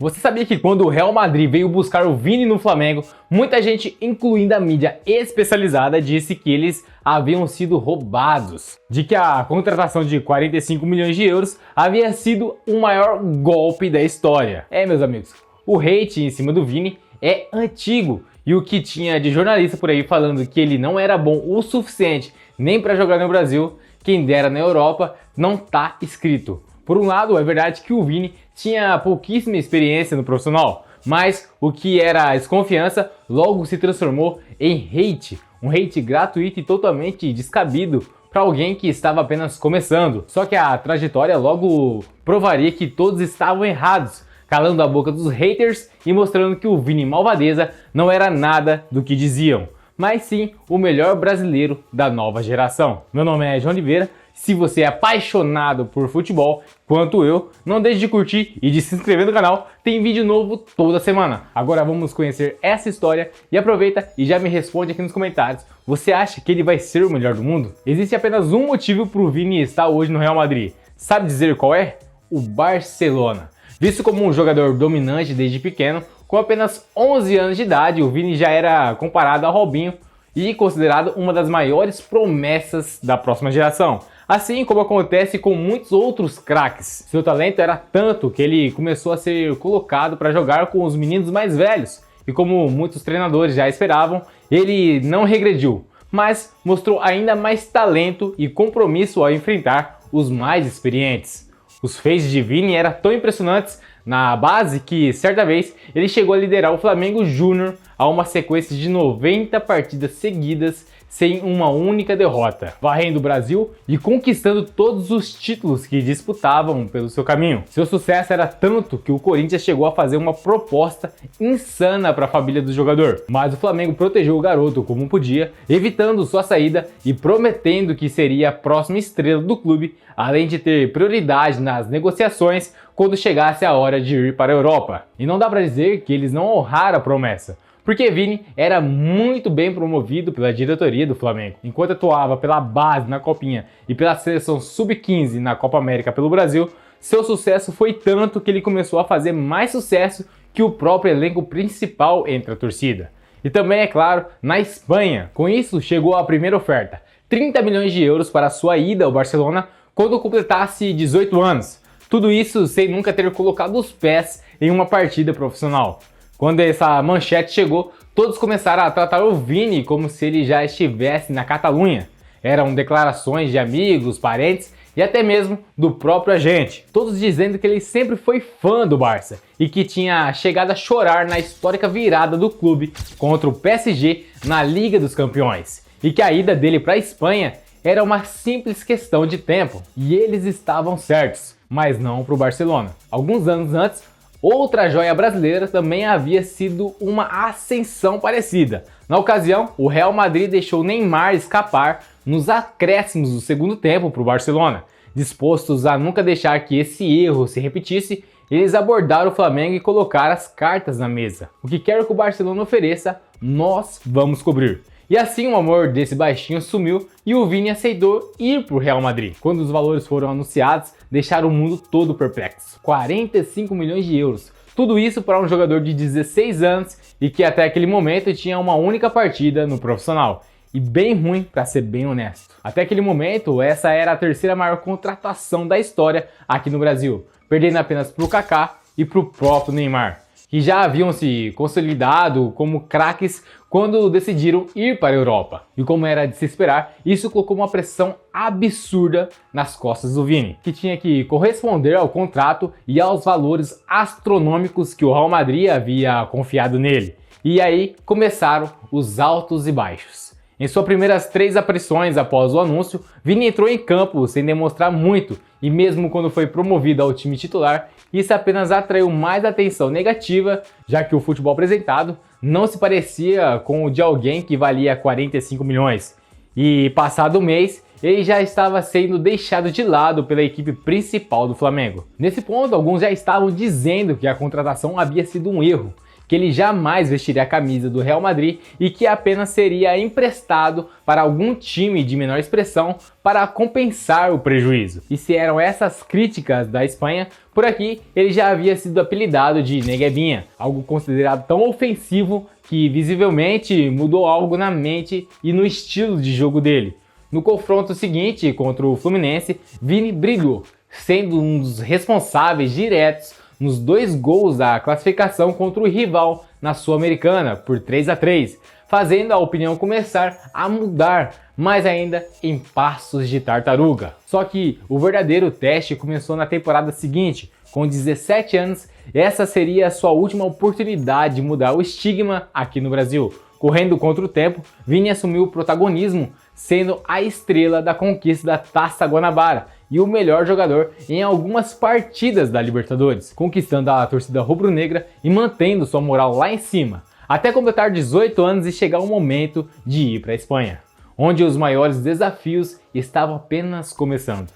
Você sabia que quando o Real Madrid veio buscar o Vini no Flamengo, muita gente, incluindo a mídia especializada, disse que eles haviam sido roubados, de que a contratação de 45 milhões de euros havia sido o maior golpe da história. Meus amigos, o hate em cima do Vini é antigo e o que tinha de jornalista por aí falando que ele não era bom o suficiente nem para jogar no Brasil, quem dera na Europa, não tá escrito. Por um lado, é verdade que o Vini tinha pouquíssima experiência no profissional, mas o que era desconfiança logo se transformou em hate, um hate gratuito e totalmente descabido para alguém que estava apenas começando. Só que a trajetória logo provaria que todos estavam errados, calando a boca dos haters e mostrando que o Vini Malvadeza não era nada do que diziam, mas sim o melhor brasileiro da nova geração. Meu nome é João Oliveira. Se você é apaixonado por futebol, quanto eu, não deixe de curtir e de se inscrever no canal, tem vídeo novo toda semana. Agora vamos conhecer essa história e aproveita e já me responde aqui nos comentários. Você acha que ele vai ser o melhor do mundo? Existe apenas um motivo para o Vini estar hoje no Real Madrid. Sabe dizer qual é? O Barcelona. Visto como um jogador dominante desde pequeno, com apenas 11 anos de idade, o Vini já era comparado a Robinho e considerado uma das maiores promessas da próxima geração. Assim como acontece com muitos outros craques. Seu talento era tanto que ele começou a ser colocado para jogar com os meninos mais velhos. E como muitos treinadores já esperavam, ele não regrediu, mas mostrou ainda mais talento e compromisso ao enfrentar os mais experientes. Os feitos de Vini eram tão impressionantes na base que, certa vez, ele chegou a liderar o Flamengo Júnior a uma sequência de 90 partidas seguidas sem uma única derrota, varrendo o Brasil e conquistando todos os títulos que disputavam pelo seu caminho. Seu sucesso era tanto que o Corinthians chegou a fazer uma proposta insana para a família do jogador, mas o Flamengo protegeu o garoto como podia, evitando sua saída e prometendo que seria a próxima estrela do clube, além de ter prioridade nas negociações quando chegasse a hora de ir para a Europa. E não dá para dizer que eles não honraram a promessa, porque Vini era muito bem promovido pela diretoria do Flamengo. Enquanto atuava pela base na Copinha e pela seleção Sub-15 na Copa América pelo Brasil, seu sucesso foi tanto que ele começou a fazer mais sucesso que o próprio elenco principal entre a torcida. E também, é claro, na Espanha. Com isso, chegou a primeira oferta, 30 milhões de euros para sua ida ao Barcelona quando completasse 18 anos. Tudo isso sem nunca ter colocado os pés em uma partida profissional. Quando essa manchete chegou, todos começaram a tratar o Vini como se ele já estivesse na Catalunha. Eram declarações de amigos, parentes e até mesmo do próprio agente. Todos dizendo que ele sempre foi fã do Barça e que tinha chegado a chorar na histórica virada do clube contra o PSG na Liga dos Campeões. E que a ida dele para a Espanha era uma simples questão de tempo. E eles estavam certos, mas não para o Barcelona. Alguns anos antes, outra joia brasileira também havia sido uma ascensão parecida. Na ocasião, o Real Madrid deixou Neymar escapar nos acréscimos do segundo tempo para o Barcelona. Dispostos a nunca deixar que esse erro se repetisse, eles abordaram o Flamengo e colocaram as cartas na mesa. O que quer que o Barcelona ofereça, nós vamos cobrir. E assim o amor desse baixinho sumiu e o Vini aceitou ir para o Real Madrid. Quando os valores foram anunciados, deixaram o mundo todo perplexo. 45 milhões de euros. Tudo isso para um jogador de 16 anos e que até aquele momento tinha uma única partida no profissional. E bem ruim, para ser bem honesto. Até aquele momento, essa era a terceira maior contratação da história aqui no Brasil, perdendo apenas para o Kaká e para o próprio Neymar, que já haviam se consolidado como craques quando decidiram ir para a Europa. E como era de se esperar, isso colocou uma pressão absurda nas costas do Vini, que tinha que corresponder ao contrato e aos valores astronômicos que o Real Madrid havia confiado nele. E aí começaram os altos e baixos. Em suas primeiras 3 aparições após o anúncio, Vini entrou em campo sem demonstrar muito e mesmo quando foi promovido ao time titular, isso apenas atraiu mais atenção negativa, já que o futebol apresentado não se parecia com o de alguém que valia 45 milhões. E passado um mês, ele já estava sendo deixado de lado pela equipe principal do Flamengo. Nesse ponto, alguns já estavam dizendo que a contratação havia sido um erro, que ele jamais vestiria a camisa do Real Madrid e que apenas seria emprestado para algum time de menor expressão para compensar o prejuízo. E se eram essas críticas da Espanha, por aqui ele já havia sido apelidado de Neguebinha, algo considerado tão ofensivo que visivelmente mudou algo na mente e no estilo de jogo dele. No confronto seguinte contra o Fluminense, Vini brilhou, sendo um dos responsáveis diretos nos 2 gols da classificação contra o rival na Sul-Americana por 3-3, fazendo a opinião começar a mudar, mas ainda em passos de tartaruga. Só que o verdadeiro teste começou na temporada seguinte. Com 17 anos, essa seria a sua última oportunidade de mudar o estigma aqui no Brasil. Correndo contra o tempo, Vini assumiu o protagonismo, sendo a estrela da conquista da Taça Guanabara e o melhor jogador em algumas partidas da Libertadores, conquistando a torcida rubro-negra e mantendo sua moral lá em cima, até completar 18 anos e chegar o momento de ir para a Espanha, onde os maiores desafios estavam apenas começando.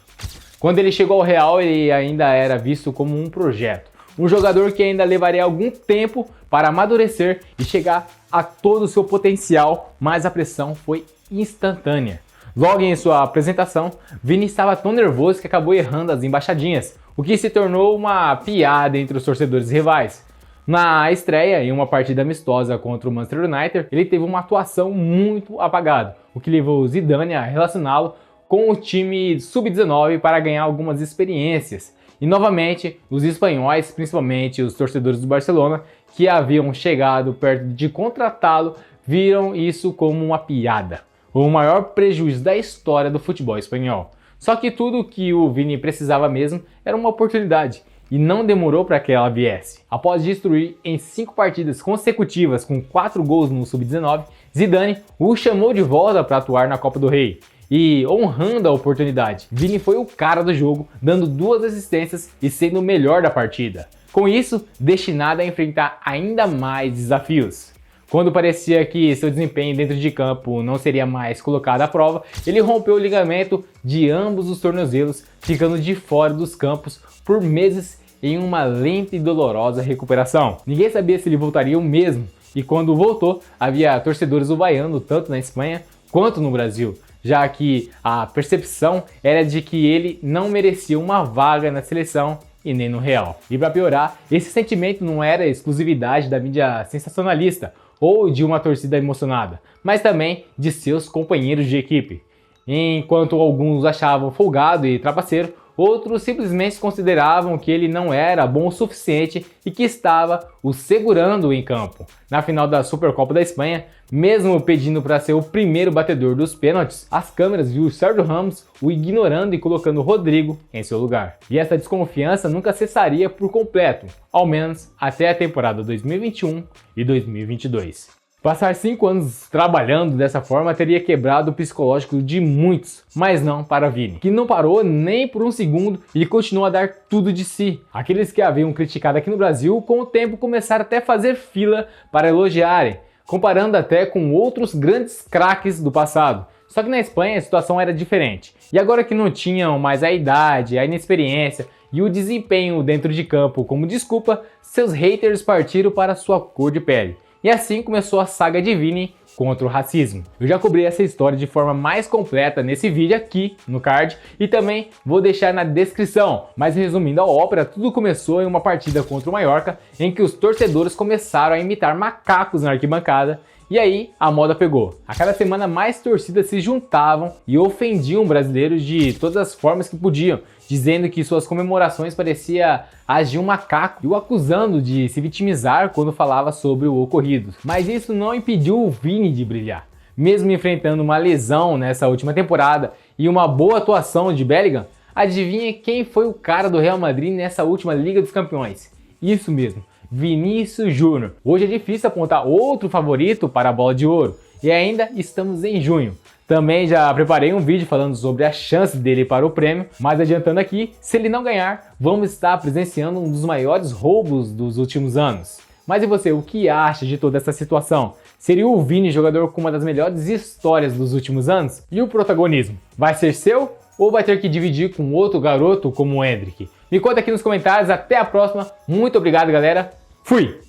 Quando ele chegou ao Real, ele ainda era visto como um projeto, um jogador que ainda levaria algum tempo para amadurecer e chegar a todo o seu potencial, mas a pressão foi instantânea. Logo em sua apresentação, Vini estava tão nervoso que acabou errando as embaixadinhas, o que se tornou uma piada entre os torcedores rivais. Na estreia, em uma partida amistosa contra o Manchester United, ele teve uma atuação muito apagada, o que levou Zidane a relacioná-lo com o time sub-19 para ganhar algumas experiências. E novamente, os espanhóis, principalmente os torcedores do Barcelona, que haviam chegado perto de contratá-lo, viram isso como uma piada, o maior prejuízo da história do futebol espanhol. Só que tudo que o Vini precisava mesmo era uma oportunidade, e não demorou para que ela viesse. Após destruir em 5 partidas consecutivas com 4 gols no Sub-19, Zidane o chamou de volta para atuar na Copa do Rei. E honrando a oportunidade, Vini foi o cara do jogo, dando 2 assistências e sendo o melhor da partida. Com isso, destinado a enfrentar ainda mais desafios. Quando parecia que seu desempenho dentro de campo não seria mais colocado à prova, ele rompeu o ligamento de ambos os tornozelos, ficando de fora dos campos por meses em uma lenta e dolorosa recuperação. Ninguém sabia se ele voltaria mesmo, e quando voltou, havia torcedores o vaiando tanto na Espanha quanto no Brasil, já que a percepção era de que ele não merecia uma vaga na seleção e nem no Real. E para piorar, esse sentimento não era exclusividade da mídia sensacionalista ou de uma torcida emocionada, mas também de seus companheiros de equipe. Enquanto alguns achavam folgado e trapaceiro, outros simplesmente consideravam que ele não era bom o suficiente e que estava o segurando em campo. Na final da Supercopa da Espanha, mesmo pedindo para ser o primeiro batedor dos pênaltis, as câmeras viu o Sérgio Ramos o ignorando e colocando o Rodrigo em seu lugar. E essa desconfiança nunca cessaria por completo, ao menos até a temporada 2021 e 2022. Passar 5 anos trabalhando dessa forma teria quebrado o psicológico de muitos, mas não para Vini, que não parou nem por um segundo e continua a dar tudo de si. Aqueles que haviam criticado aqui no Brasil, com o tempo começaram até a fazer fila para elogiarem, comparando até com outros grandes craques do passado. Só que na Espanha a situação era diferente, e agora que não tinham mais a idade, a inexperiência e o desempenho dentro de campo como desculpa, seus haters partiram para sua cor de pele. E assim começou a saga de Vini contra o racismo. Eu já cobri essa história de forma mais completa nesse vídeo aqui no card e também vou deixar na descrição. Mas resumindo a ópera, tudo começou em uma partida contra o Mallorca em que os torcedores começaram a imitar macacos na arquibancada. E aí a moda pegou. A cada semana mais torcidas se juntavam e ofendiam brasileiros de todas as formas que podiam, dizendo que suas comemorações parecia as de um macaco e o acusando de se vitimizar quando falava sobre o ocorrido. Mas isso não impediu o Vini de brilhar. Mesmo enfrentando uma lesão nessa última temporada e uma boa atuação de Bellingham, adivinha quem foi o cara do Real Madrid nessa última Liga dos Campeões? Isso mesmo, Vinícius Júnior. Hoje é difícil apontar outro favorito para a Bola de Ouro e ainda estamos em junho. Também já preparei um vídeo falando sobre a chance dele para o prêmio, mas adiantando aqui, se ele não ganhar, vamos estar presenciando um dos maiores roubos dos últimos anos. Mas e você, o que acha de toda essa situação? Seria o Vini jogador com uma das melhores histórias dos últimos anos? E o protagonismo? Vai ser seu ou vai ter que dividir com outro garoto como o Endrick? Me conta aqui nos comentários, até a próxima, muito obrigado galera, fui!